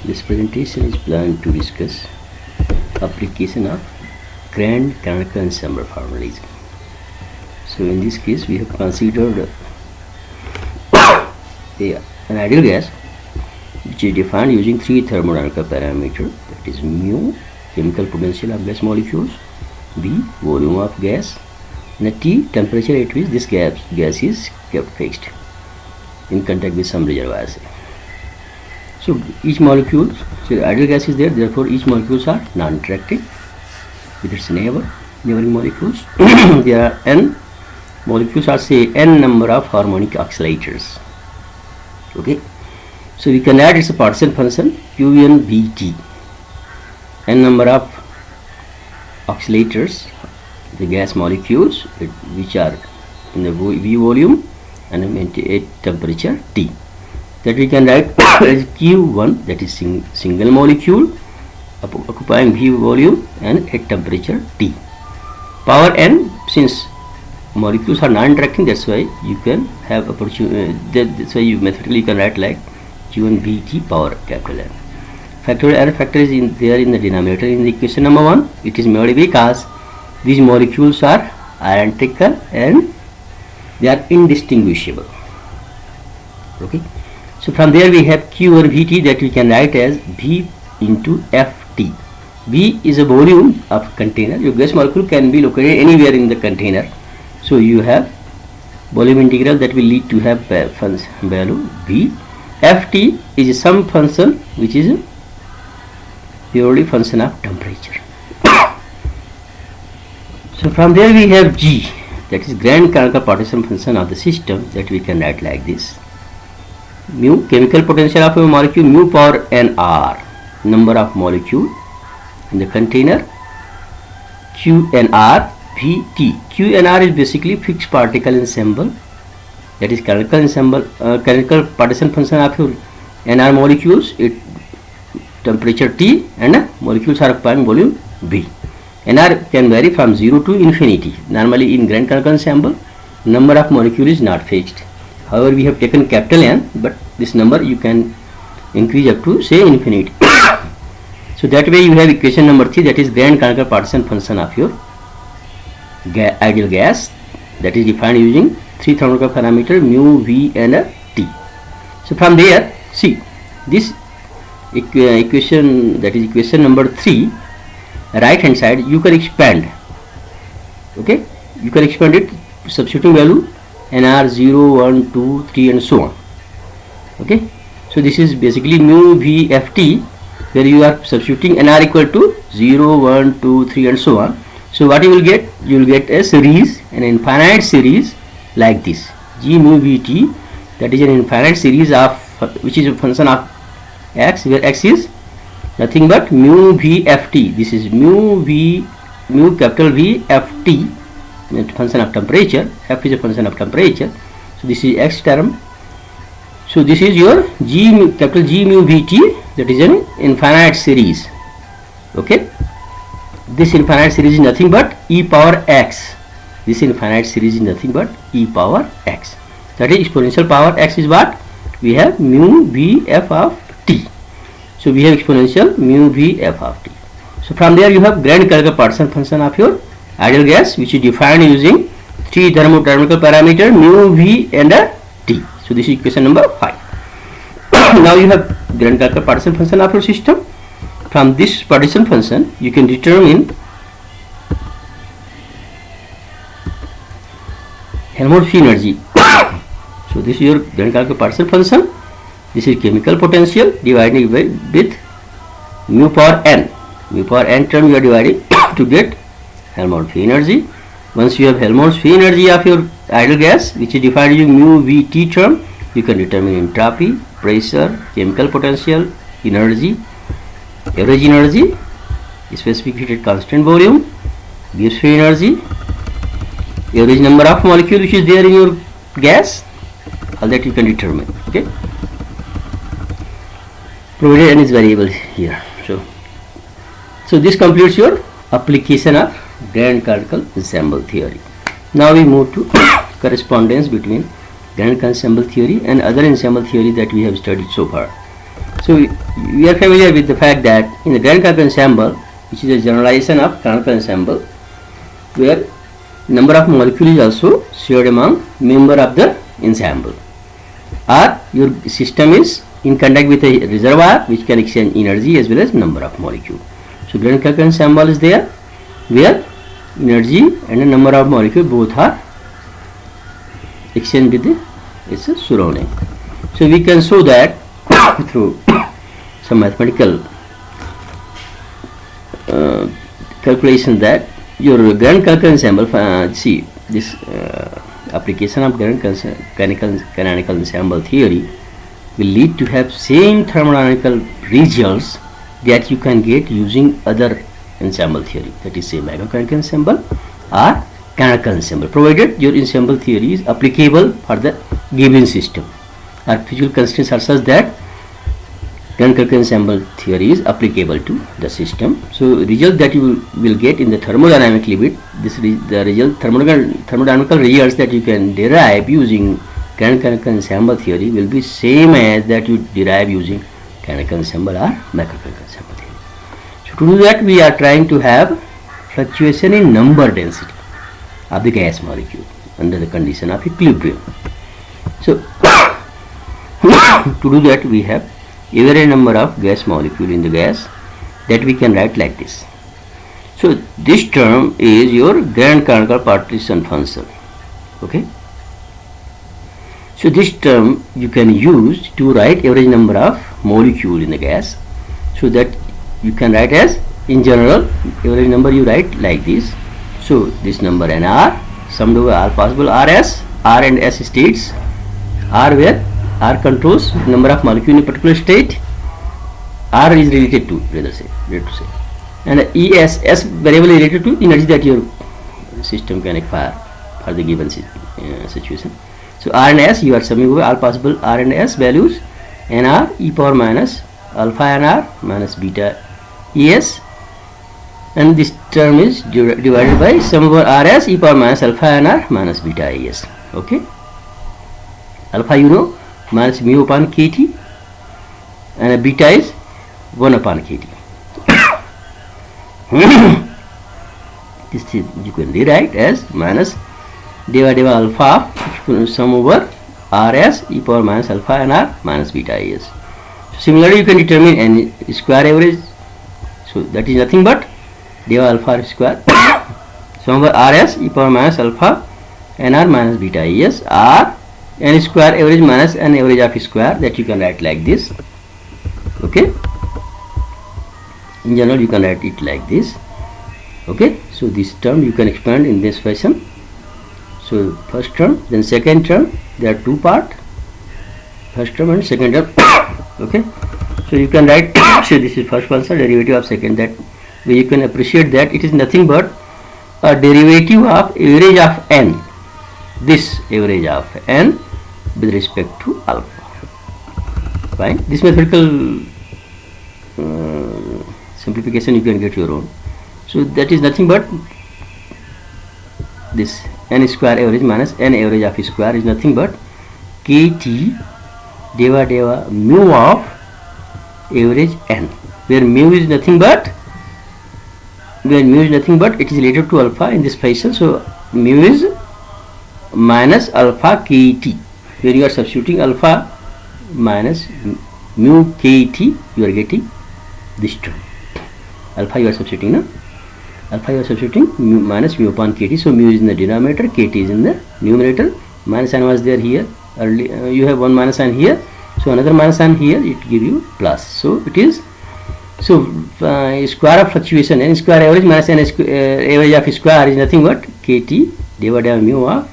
This presentation is planned to discuss application of grand canonical ensemble formalism. So in this case we have considered an ideal gas which is defined using three thermodynamical parameters, that is mu, chemical potential of gas molecules, B, volume of gas, and T, temperature at which this gas is kept fixed in contact with some reservoirs. So each molecule, so ideal gas is there, therefore each molecules are non-interacting with its neighboring molecules. There are n molecules, are say n number of harmonic oscillators. Okay, so we can add its partition function Qnbt, n number of oscillators, the gas molecules which are in the V volume and at temperature T, that we can write as Q1, that is single molecule occupying V volume and at temperature T. Power n, since molecules are non-interacting, that's why you can have opportunity, that's why you mathematically can write like Q1Bt power capital N. Factorial error factor is there in the denominator in the equation number 1. It is merely because these molecules are identical and they are indistinguishable. Okay, so from there we have Q1Vt, that we can write as V into Ft. V is a volume of container. Your gas molecule can be located anywhere in the container, so you have volume integral that will lead to have value V. Ft is some function which is purely function of temperature. So from there we have G, that is grand canonical partition function of the system, that we can write like this: mu, chemical potential of a molecule, mu power nr, number of molecule in the container, Qnr Vt. Qnr is basically fixed particle ensemble, that is canonical ensemble, canonical partition function of your nr molecules at temperature T, and molecules are occupying volume V. nr can vary from 0 to infinity. Normally in grand canonical ensemble number of molecule is not fixed. However, we have taken capital N, but this number you can increase up to say infinity. So that way you have equation number 3, that is grand canonical partition function of your ideal gas, that is defined using three thermodynamical parameters mu, V and T. So from there, see this equation, that is equation number 3, right hand side you can expand. Okay, you can expand it substituting value nr 0, 1, 2, 3 and so on. Okay, so this is basically mu V Ft, where you are substituting nr equal to 0, 1, 2, 3 and so on. So what you will get? You will get a series, an infinite series like this, G mu Vt, that is an infinite series of which is a function of x, where x is nothing but mu V Ft. This is mu capital V Ft, function of temperature. F is a function of temperature, so this is x term. So this is your capital G mu Vt, that is an infinite series. Okay, this infinite series is nothing but e power x. This infinite series is nothing but e power x, that is exponential power x is what we have, mu V f of t. So we have exponential mu V f of t. So from there you have grand canonical partition function of your ideal gas, which is defined using three thermodynamical parameters mu, V and T. So this is equation number 5. Now you have grand canonical partition function of your system. From this partition function you can determine Helmholtz free energy. So this is your grand canonical partition function. This is chemical potential divided by with mu power n. Mu power n term you are dividing to get Helmholtz free energy. Once you have Helmholtz free energy of your ideal gas, which is defined using mu Vt term, you can determine entropy, pressure, chemical potential, energy, average energy, specific heat at constant volume, Gibbs free energy, average number of molecule which is there in your gas, all that you can determine. Okay, provided n is variable here. So this completes your application of grand canonical ensemble theory. Now we move to correspondence between grand ensemble theory and other ensemble theory that we have studied so far. So we are familiar with the fact that in the Grand-Kanakan ensemble, which is a generalization of Kanakan ensemble, where number of molecules is also shared among member of the ensemble, or your system is in contact with a reservoir which can exchange energy as well as number of molecules. So Grand-Kanakan ensemble is there where energy and the number of molecules both are exchanged with its surrounding. So we can show that through some mathematical calculation that your Grand-Kanakan ensemble, see this application of canonical ensemble theory will lead to have same thermodynamical results that you can get using other ensemble theory, that is say mechanical ensemble or canonical ensemble, provided your ensemble theory is applicable for the given system. Our physical constraints are such that canonical ensemble theory is applicable to the system. So result that you will get in the thermodynamic limit, the result thermodynamical results that you can derive using canonical ensemble theory will be same as that you derive using canonical ensemble or mechanical ensemble theory. So to do that, we are trying to have fluctuation in number density of the gas molecule under the condition of equilibrium. So to do that, we have average number of gas molecule in the gas that we can write like this. So this term is your grand canonical partition function. Okay. So this term you can use to write average number of molecule in the gas. So that you can write as, in general, average number you write like this. So this number and R summed over all possible RS, R and S states, R where R controls number of molecule in a particular state, R is related to, rather to say, and ES variable is related to energy that your system can acquire for the given situation. So R and S, you are summing over all possible R and S values, NR e power minus alpha NR minus beta ES, and this term is divided by sum over RS e power minus alpha NR minus beta ES. Okay, alpha you know, minus mu upon kT, and beta is 1 upon kT. This is, you can rewrite as minus divided by alpha sum over RS e power minus alpha NR minus beta ES. So similarly, you can determine n square average. So that is nothing but divided by alpha square sum over RS e power minus alpha NR minus beta ES, or n square average minus n average of square, that you can write like this. Okay, in general you can write it like this. Okay, so this term you can expand in this fashion. So first term, then second term, there are two part, first term and second term. Okay, so you can write, so this is first function derivative of second, that way you can appreciate that it is nothing but a derivative of average of n, this average of n with respect to alpha. Fine, this mathematical simplification you can get your own. So that is nothing but this n square average minus n average of square is nothing but kT divided by mu of average n, where mu is nothing but it is related to alpha in this fashion. So mu is minus alpha kT, where you are substituting alpha minus mu kT, you are getting this term. Alpha you are substituting, no? Alpha you are substituting mu minus mu upon kT. So mu is in the denominator, kT is in the numerator. Minus sign was there here. Early, you have one minus sign here. So another minus sign here, it give you plus. So it is, so square of fluctuation, n square average minus n average of square is nothing but kT divided by mu of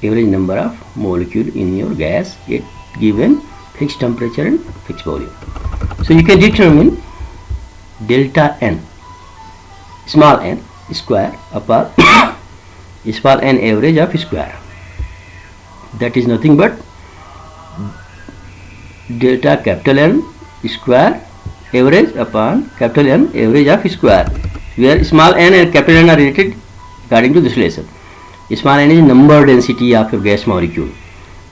average number of molecule in your gas at given fixed temperature and fixed volume. So you can determine delta n, small n square upon small n average of square, that is nothing but delta capital N square average upon capital N average of square, where small n and capital N are related according to this relation. Small n is number density of your gas molecule,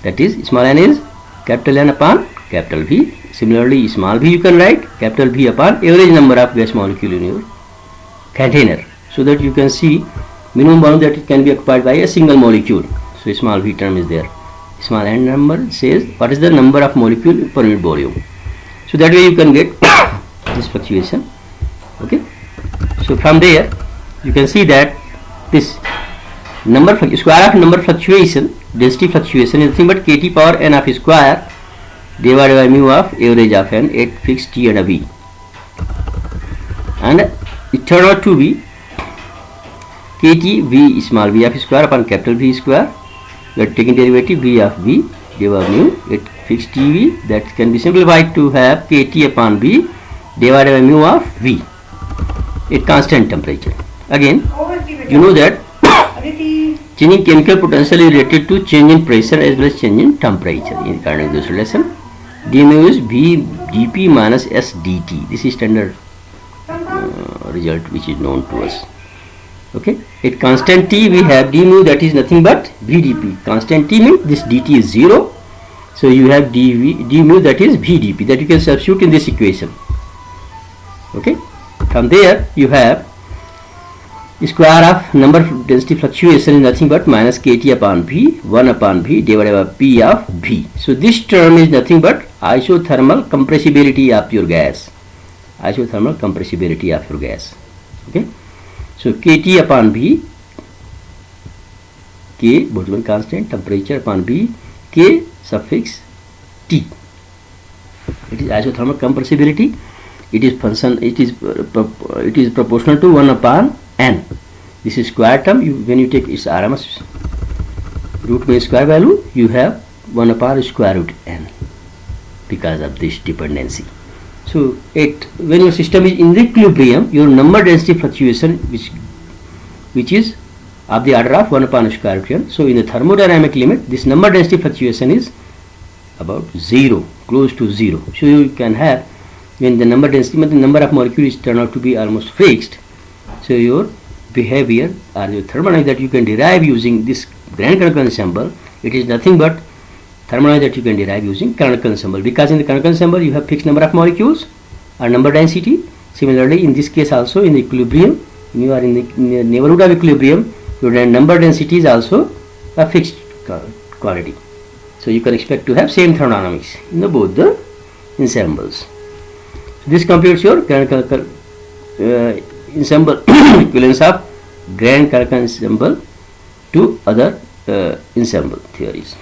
that is small n is capital N upon capital V, Similarly, small v you can write capital V upon average number of gas molecule in your container, so that you can see minimum volume that it can be occupied by a single molecule. So small v term is there. Small n number says what is the number of molecule per unit volume. So that way you can get this fluctuation. Okay. So from there you can see that this square of number fluctuation, density fluctuation is nothing but kT power n of square divided by mu of average of n at fixed t and a v, and it turned out to be kT v small v of square upon capital V square. We are taking derivative v of v divided by mu at fixed tv, that can be simplified to have kT upon v divided by mu of v at constant temperature. Again, you know that changing chemical potential is related to change in pressure as well as change in temperature. In current this relation, d mu is v dp minus s dt. This is standard result which is known to us. Okay, at constant t we have d mu, that is nothing but v dp. Constant t means this dt is 0, so you have d mu, that is v dp, that you can substitute in this equation. Okay, from there you have square of number density fluctuation is nothing but minus kT upon V, 1 upon V divided by P of V. So this term is nothing but isothermal compressibility of your gas. Isothermal compressibility of your gas. Okay. So kT upon V, K Boltzmann constant, temperature upon V, K suffix T. It is isothermal compressibility. It is function. It is proportional to 1 upon n. This is square term. When you take its RMS root mean square value, you have 1 upon square root n because of this dependency. So when your system is in equilibrium, your number density fluctuation which is of the order of 1 upon square root n. So in the thermodynamic limit, this number density fluctuation is about 0, close to 0. So you can have, when the number density, the number of molecules turn out to be almost fixed, so your behavior or your thermodynamics that you can derive using this Grand-Kronecker ensemble, it is nothing but thermodynamics that you can derive using Kronecker ensemble, because in the Kronecker ensemble you have fixed number of molecules or number density. Similarly, in this case also, in the equilibrium, when you are in the neighborhood of equilibrium, your number density is also a fixed quantity. So you can expect to have same thermodynamics in both the ensembles. This completes your Grand-Kronecker ensemble equivalence of Grand-Kronecker ensemble to other ensemble theories.